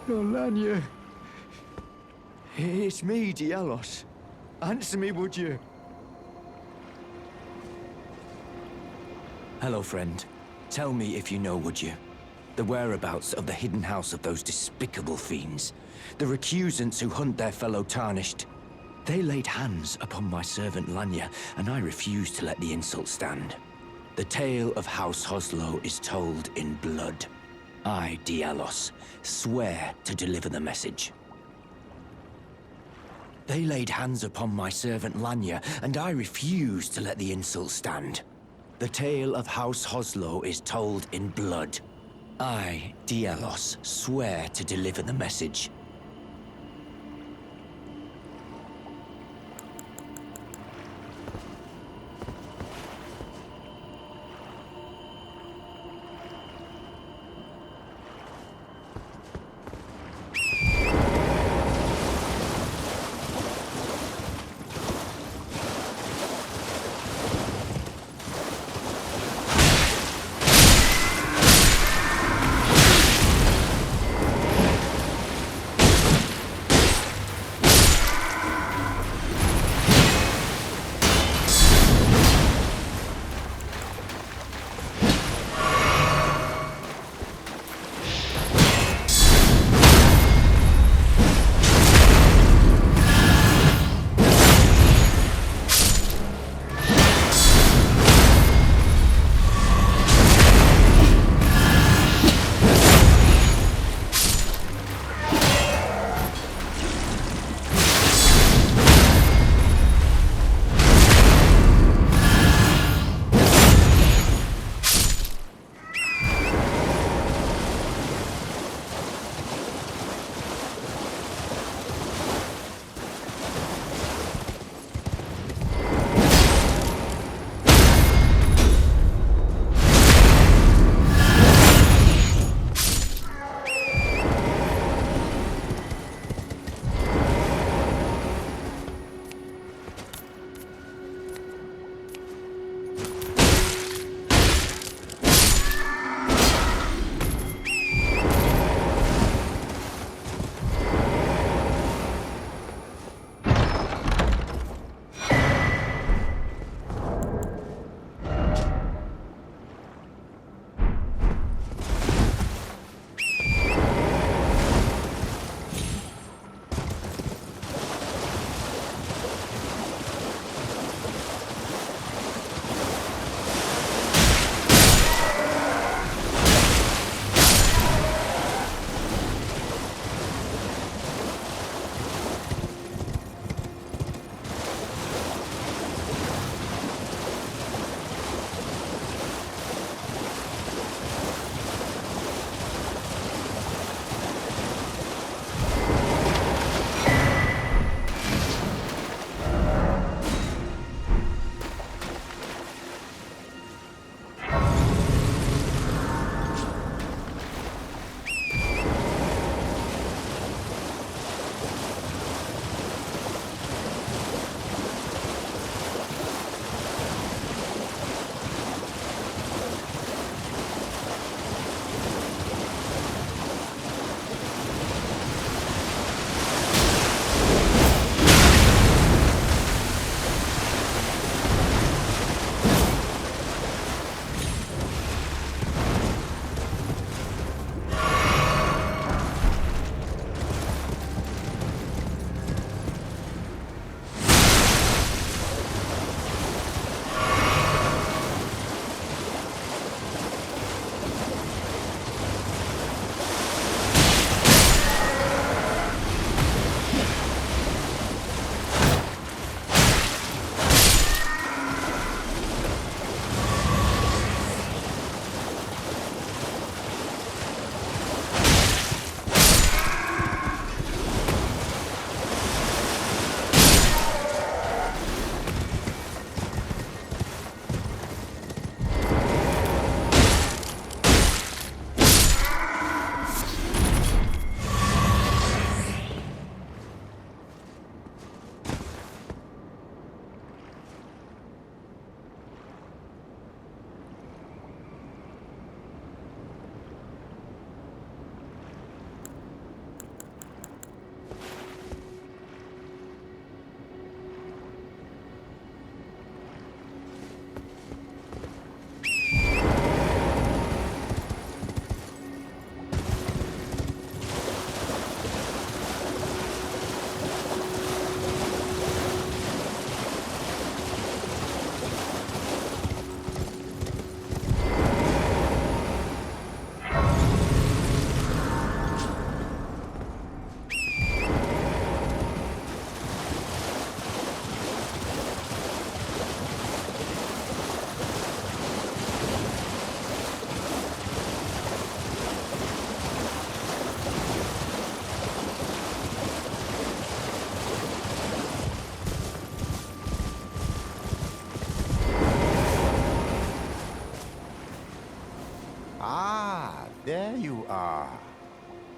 Lanya. It's me, Dialos. Answer me, would you? Hello, friend. Tell me if you know, would you? The whereabouts of the hidden house of those despicable fiends. The recusants who hunt their fellow tarnished. They laid hands upon my servant Lanya, and I refused to let the insult stand. The tale of House Hoslo is told in blood. I, Dialos, swear to deliver the message. They laid hands upon my servant Lanya, and I refuse to let the insult stand. The tale of House Hoslo is told in blood. I, Dialos, swear to deliver the message.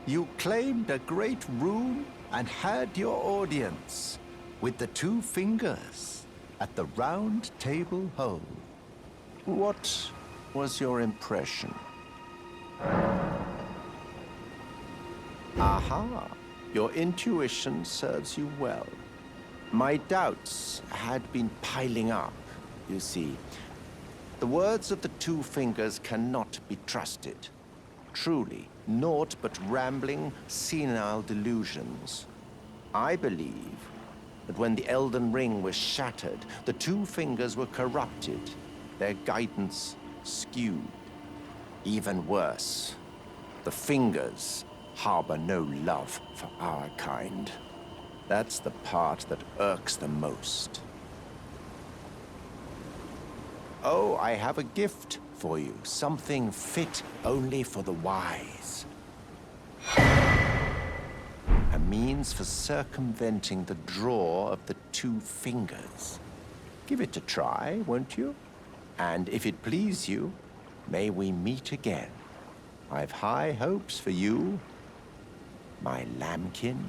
You claimed a great rune and had your audience with the two fingers at the round table hole. What was your impression? Aha! Your intuition serves you well. My doubts had been piling up, you see. The words of the two fingers cannot be trusted. Truly, naught but rambling, senile delusions. I believe that when the Elden Ring was shattered, the two fingers were corrupted, their guidance skewed. Even worse, the fingers harbor no love for our kind. That's the part that irks the most. Oh, I have a gift for you, something fit only for the wise. A means for circumventing the draw of the two fingers. Give it a try, won't you? And if it please you, may we meet again. I've high hopes for you, my lambkin.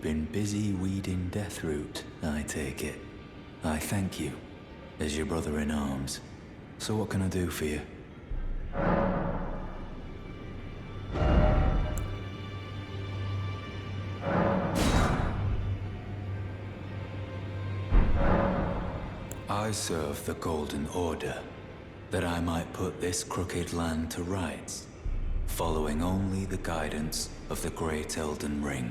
been busy weeding Deathroot, I take it. I thank you, as your brother in arms. So what can I do for you? I serve the Golden Order, that I might put this crooked land to rights, following only the guidance of the great Elden Ring.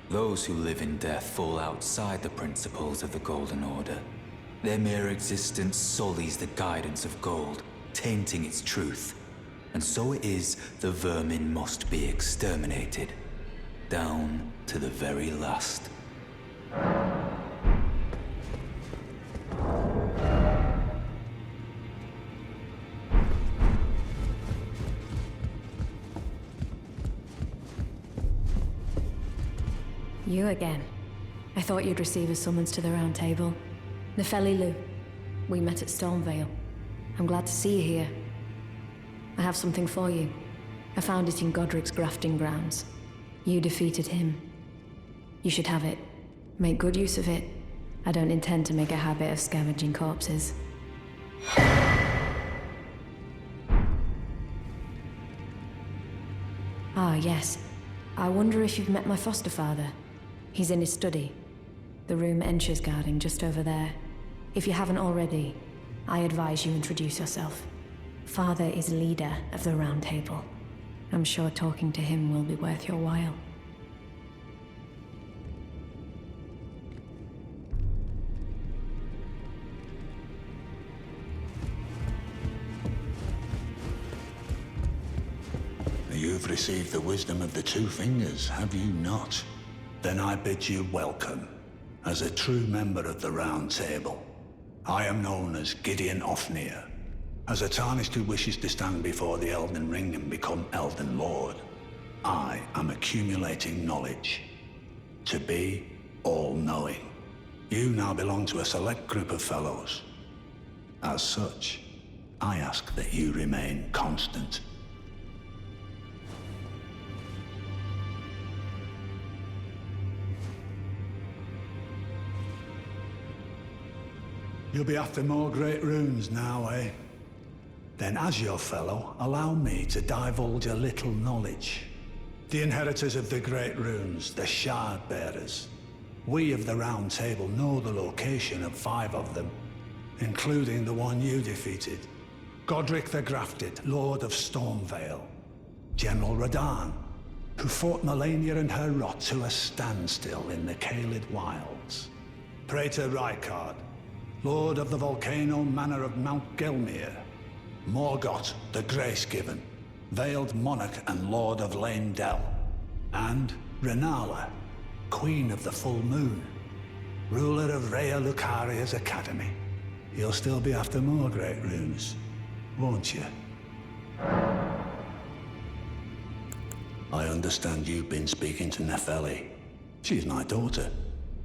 Those who live in death fall outside the principles of the Golden Order. Their mere existence sullies the guidance of gold, tainting its truth. And so it is the vermin must be exterminated, down to the very last. You again. I thought you'd receive a summons to the Round Table. Nefeli, we met at Stormvale. I'm glad to see you here. I have something for you. I found it in Godric's grafting grounds. You defeated him. You should have it. Make good use of it. I don't intend to make a habit of scavenging corpses. Ah, yes. I wonder if you've met my foster father. He's in his study. The room Ensha's guarding just over there. If you haven't already, I advise you introduce yourself. Father is leader of the Round Table. I'm sure talking to him will be worth your while. You've received the wisdom of the Two Fingers, have you not? Then I bid you welcome, as a true member of the Round Table. I am known as Gideon Ofnir, as a tarnished who wishes to stand before the Elden Ring and become Elden Lord. I am accumulating knowledge, to be all-knowing. You now belong to a select group of fellows. As such, I ask that you remain constant. You'll be after more great runes now, eh? Then as your fellow, allow me to divulge a little knowledge. The inheritors of the great runes, the shard bearers. We of the Round Table know the location of 5 of them, including the one you defeated. Godric the Grafted, Lord of Stormvale. General Radahn, who fought Melania and her rot to a standstill in the Caelid Wilds. Praetor Rykard, Lord of the volcano manor of Mount Gelmir. Morgoth the Grace-Given, Veiled Monarch and Lord of Leyndell. And Renala, Queen of the Full Moon, ruler of Rhea Lucaria's Academy. You'll still be after more great runes, won't you? I understand you've been speaking to Nefeli. She's my daughter.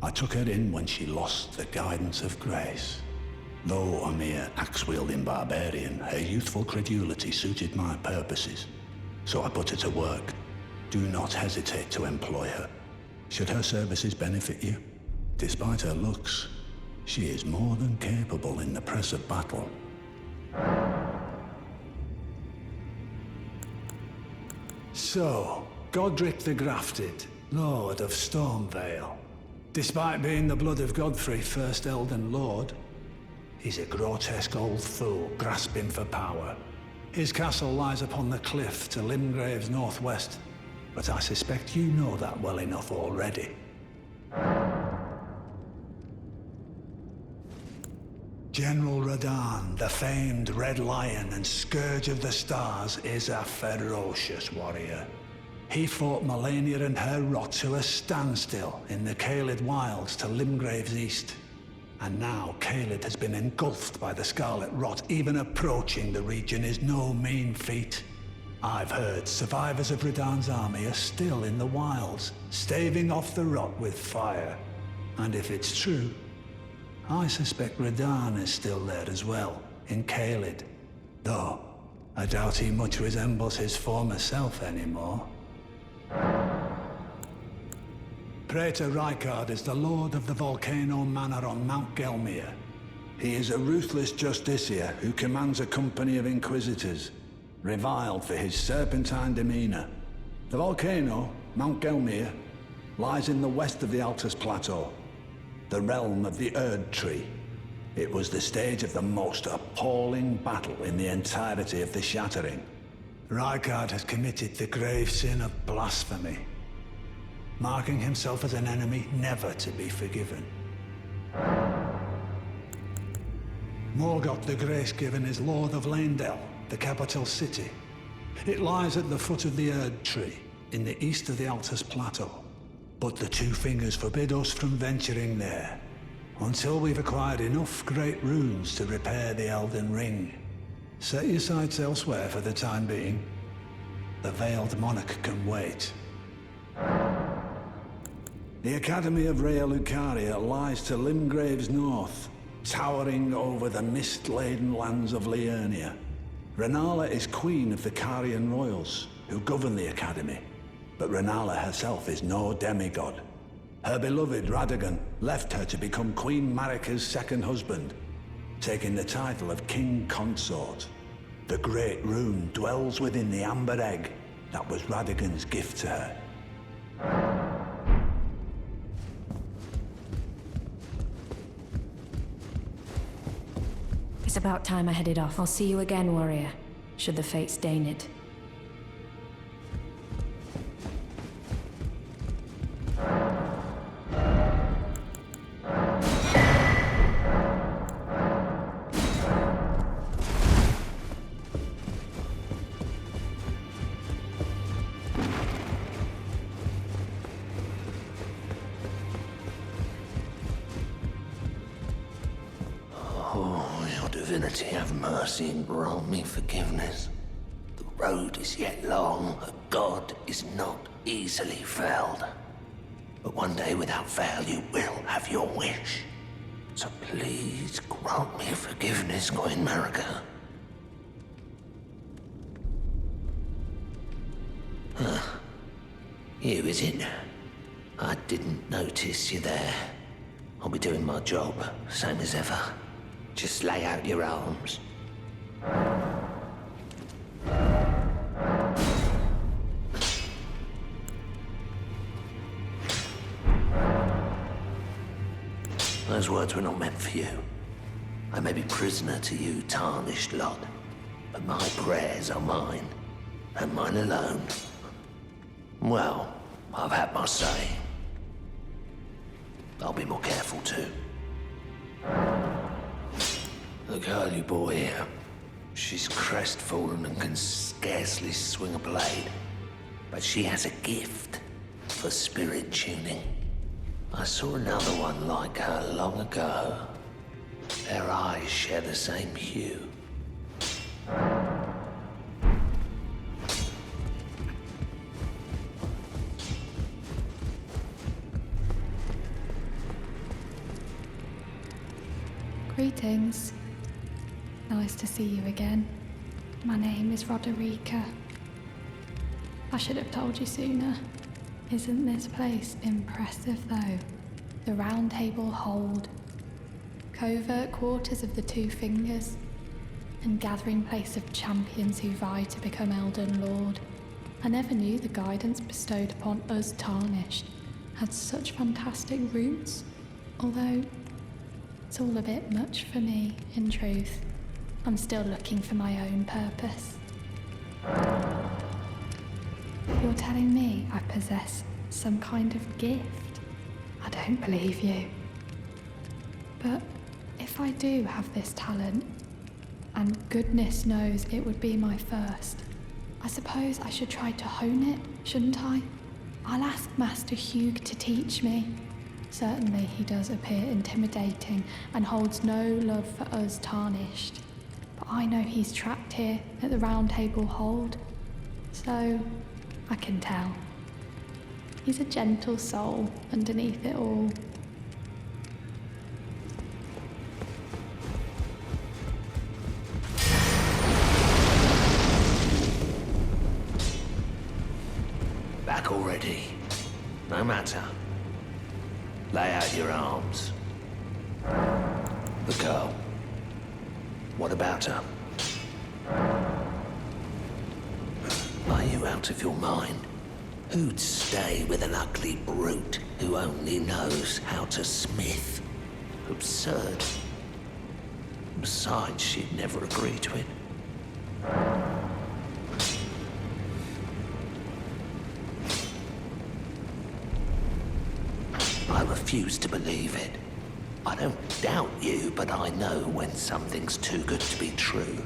I took her in when she lost the guidance of grace. Though a mere axe-wielding barbarian, her youthful credulity suited my purposes. So I put her to work. Do not hesitate to employ her. Should her services benefit you, despite her looks, she is more than capable in the press of battle. So, Godric the Grafted, Lord of Stormvale. Despite being the blood of Godfrey, first Elden Lord, he's a grotesque old fool grasping for power. His castle lies upon the cliff to Limgrave's northwest, but I suspect you know that well enough already. General Radahn, the famed Red Lion and Scourge of the Stars, is a ferocious warrior. He fought Melania and her rot to a standstill in the Caelid Wilds to Limgrave's east. And now Caelid has been engulfed by the Scarlet Rot. Even approaching the region is no mean feat. I've heard survivors of Radahn's army are still in the wilds, staving off the rot with fire. And if it's true, I suspect Radahn is still there as well, in Caelid. Though, I doubt he much resembles his former self anymore. Praetor Rykard is the lord of the Volcano Manor on Mount Gelmir. He is a ruthless justiciar who commands a company of inquisitors, reviled for his serpentine demeanor. The volcano, Mount Gelmir, lies in the west of the Altus Plateau, the realm of the Erd Tree. It was the stage of the most appalling battle in the entirety of the Shattering. Rykard has committed the grave sin of blasphemy, marking himself as an enemy never to be forgiven. Morgoth the Grace-Given is Lord of Leyndell, the capital city. It lies at the foot of the Erd Tree, in the east of the Altus Plateau. But the Two Fingers forbid us from venturing there, until we've acquired enough great runes to repair the Elden Ring. Set your sights elsewhere for the time being. The Veiled Monarch can wait. The Academy of Rhea Lucaria lies to Limgrave's north, towering over the mist-laden lands of Liurnia. Renala is queen of the Carian royals, who govern the Academy. But Renala herself is no demigod. Her beloved Radagon left her to become Queen Marika's second husband, taking the title of King Consort. The Great Rune dwells within the Amber Egg that was Radagon's gift to her. It's about time I headed off. I'll see you again, warrior, should the fates deign it. Divinity, have mercy and grant me forgiveness. The road is yet long, a god is not easily felled. But one day without fail you will have your wish. So please grant me forgiveness, Queen Marika. You, is it? I didn't notice you there. I'll be doing my job, same as ever. Just lay out your arms. Those words were not meant for you. I may be prisoner to you, tarnished lot, but my prayers are mine, and mine alone. Well, I've had my say. I'll be more careful too. The girl you brought here, she's crestfallen and can scarcely swing a blade. But she has a gift for spirit tuning. I saw another one like her long ago. Their eyes share the same hue. Greetings. Nice to see you again. My name is Roderica. I should have told you sooner. Isn't this place impressive though? The Round Table Hold, covert quarters of the Two Fingers, and gathering place of champions who vie to become Elden Lord. I never knew the guidance bestowed upon us tarnished had such fantastic roots, although it's all a bit much for me, in truth. I'm still looking for my own purpose. You're telling me I possess some kind of gift? I don't believe you. But if I do have this talent, and goodness knows it would be my first, I suppose I should try to hone it, shouldn't I? I'll ask Master Hugh to teach me. Certainly he does appear intimidating and holds no love for us tarnished. But I know he's trapped here at the Round Table Hold, so I can tell. He's a gentle soul underneath it all. Back already. No matter. Lay out your arms. The girl. What about her? Are you out of your mind? Who'd stay with an ugly brute who only knows how to smith? Absurd. Besides, she'd never agree to it. I refuse to believe it. I don't doubt you, but I know when something's too good to be true.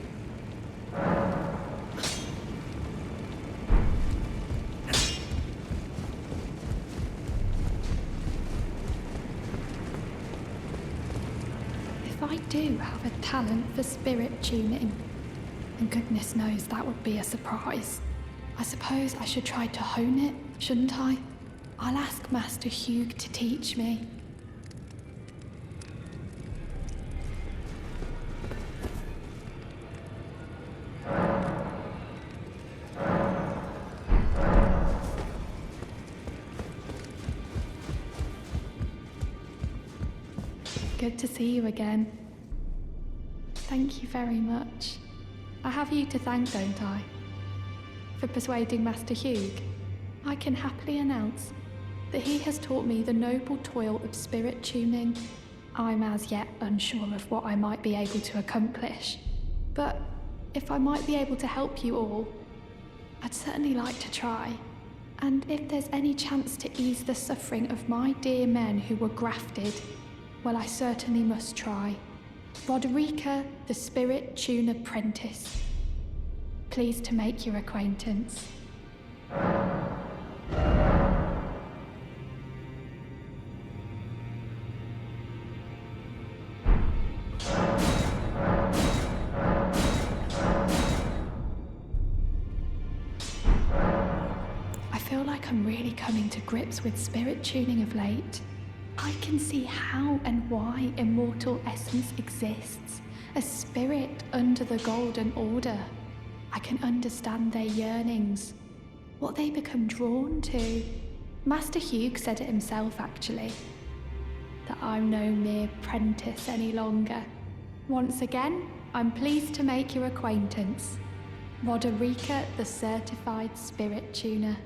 If I do have a talent for spirit tuning, and goodness knows that would be a surprise, I suppose I should try to hone it, shouldn't I? I'll ask Master Hugh to teach me. Good to see you again. Thank you very much. I have you to thank, don't I? For persuading Master Hugh. I can happily announce that he has taught me the noble toil of spirit tuning. I'm as yet unsure of what I might be able to accomplish, but if I might be able to help you all, I'd certainly like to try. And if there's any chance to ease the suffering of my dear men who were grafted, well, I certainly must try. Roderica, the Spirit Tune Apprentice. Pleased to make your acquaintance. I feel like I'm really coming to grips with spirit tuning of late. I can see how and why immortal essence exists, a spirit under the Golden Order. I can understand their yearnings, what they become drawn to. Master Hugh said it himself, actually, that I'm no mere apprentice any longer. Once again, I'm pleased to make your acquaintance. Roderica, the Certified Spirit Tuner.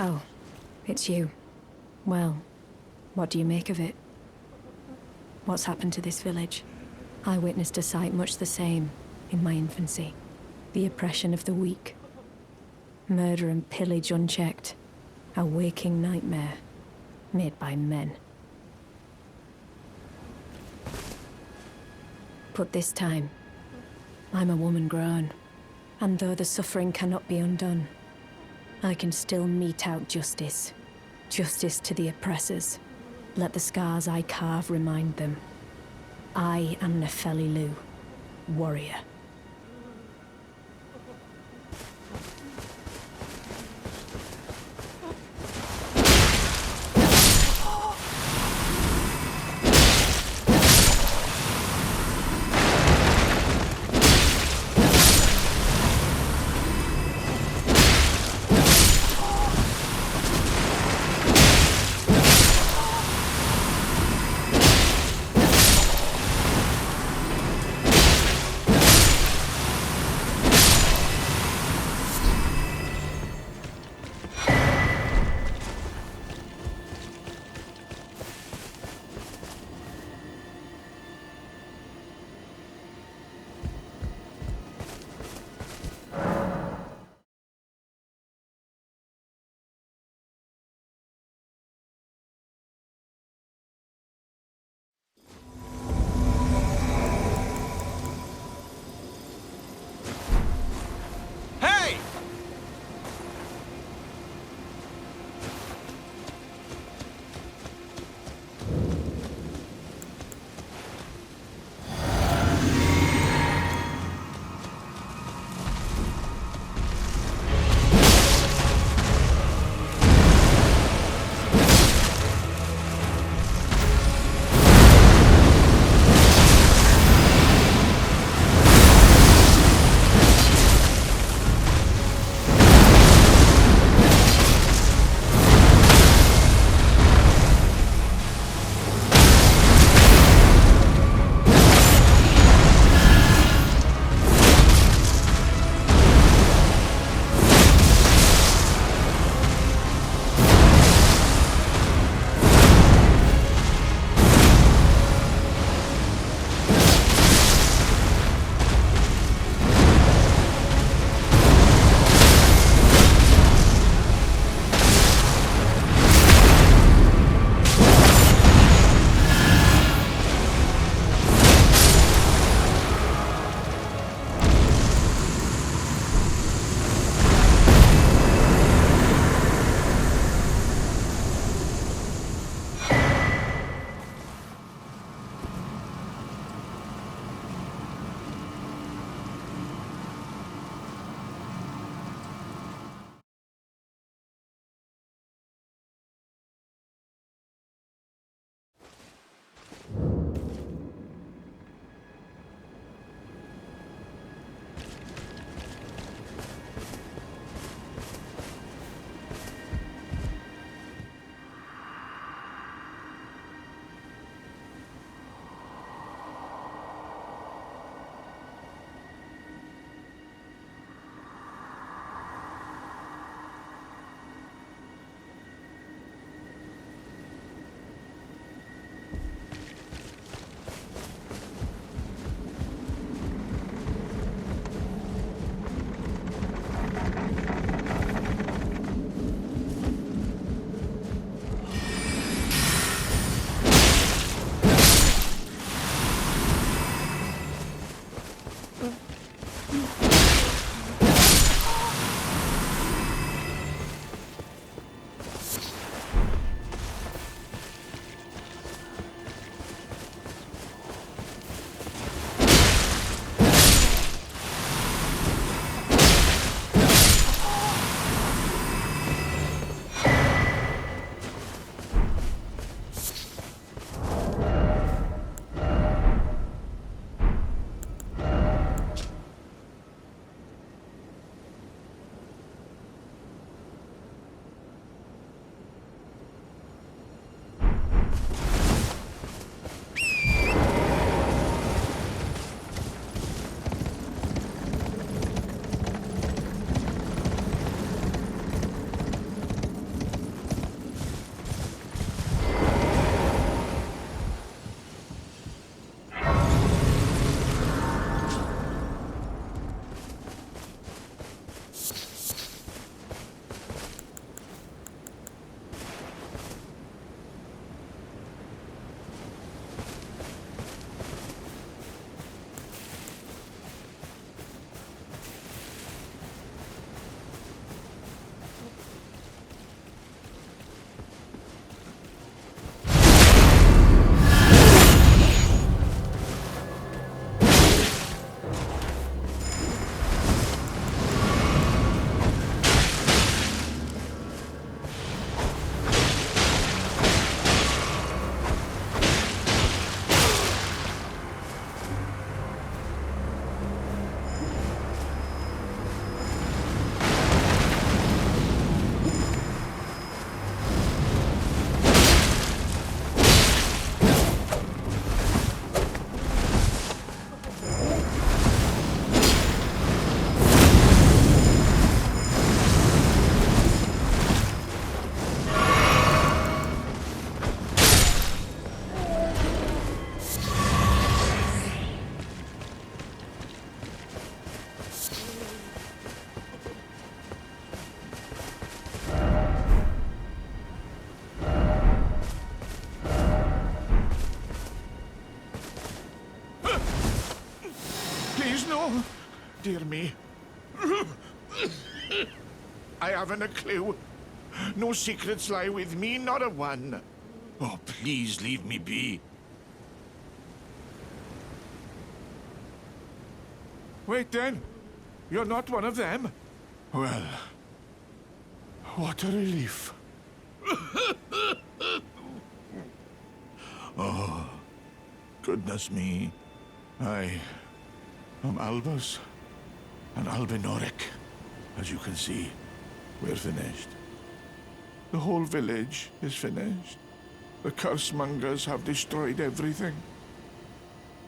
Oh, it's you. Well, what do you make of it? What's happened to this village? I witnessed a sight much the same in my infancy. The oppression of the weak. Murder and pillage unchecked. A waking nightmare made by men. But this time, I'm a woman grown. And though the suffering cannot be undone, I can still mete out justice. Justice to the oppressors. Let the scars I carve remind them. I am Nefeli Lu, warrior. dear me. I haven't a clue. No secrets lie with me, not a one. Oh, please leave me be. Wait then. You're not one of them? Well, what a relief. Oh, goodness me. I am Albus and Albinoric. As you can see, we're finished. The whole village is finished. The cursemongers have destroyed everything.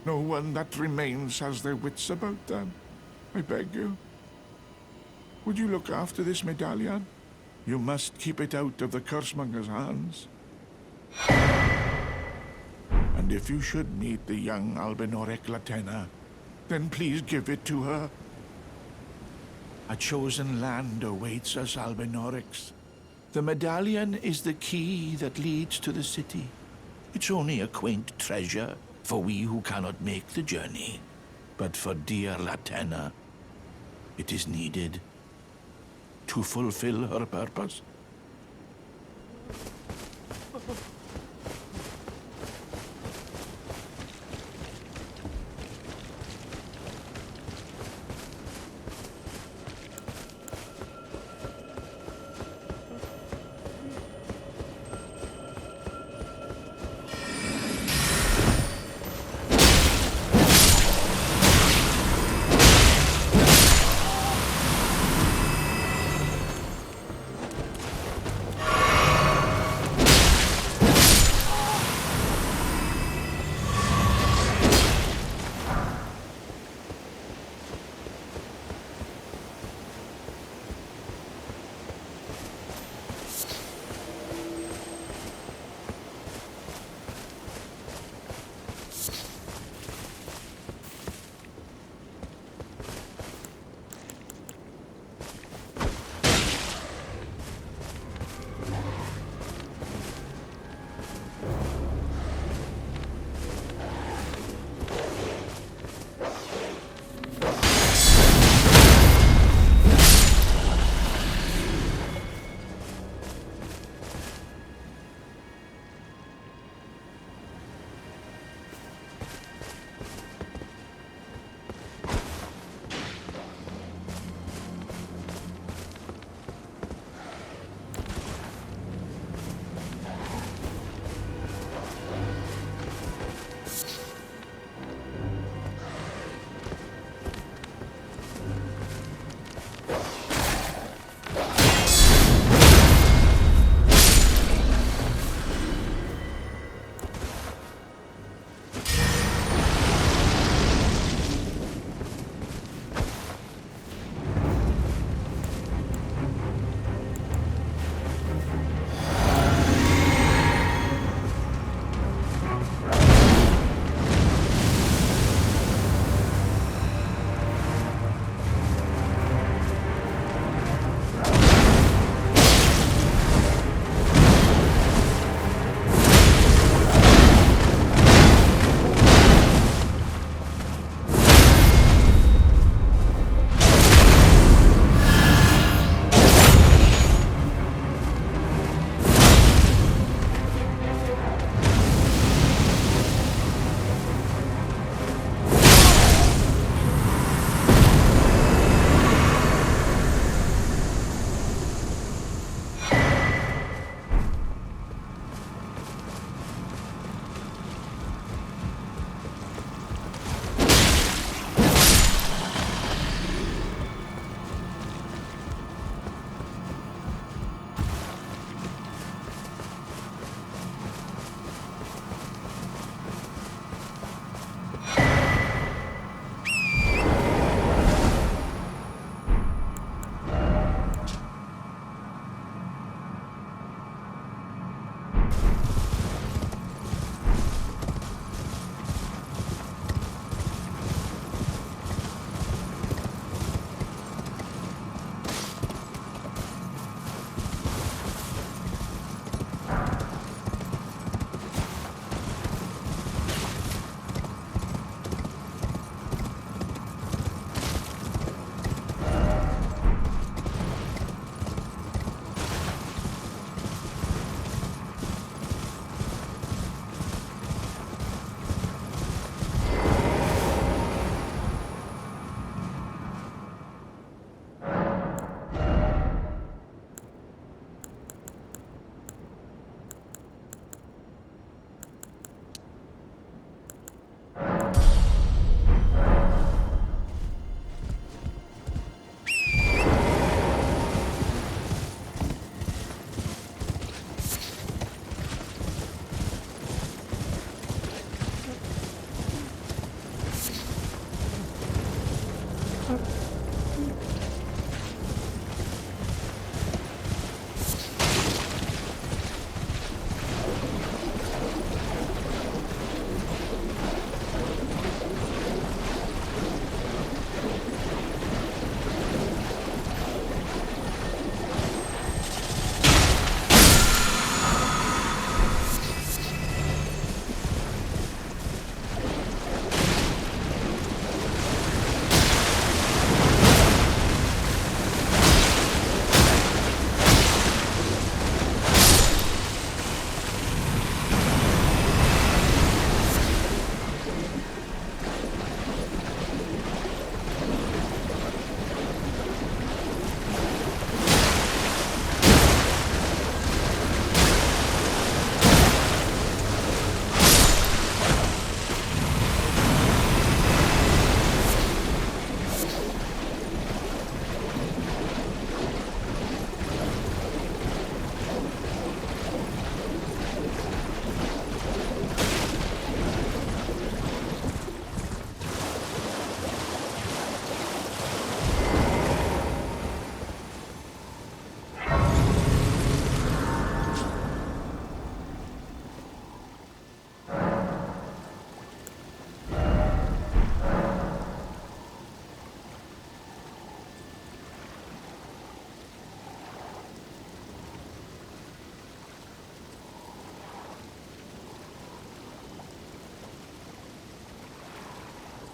No one that remains has their wits about them. I beg you. Would you look after this medallion? You must keep it out of the cursemongers' hands. And if you should meet the young Albinoric Latena, then please give it to her. A chosen land awaits us Albinorics. The medallion is the key that leads to the city. It's only a quaint treasure for we who cannot make the journey. But for dear Latena, it is needed to fulfill her purpose.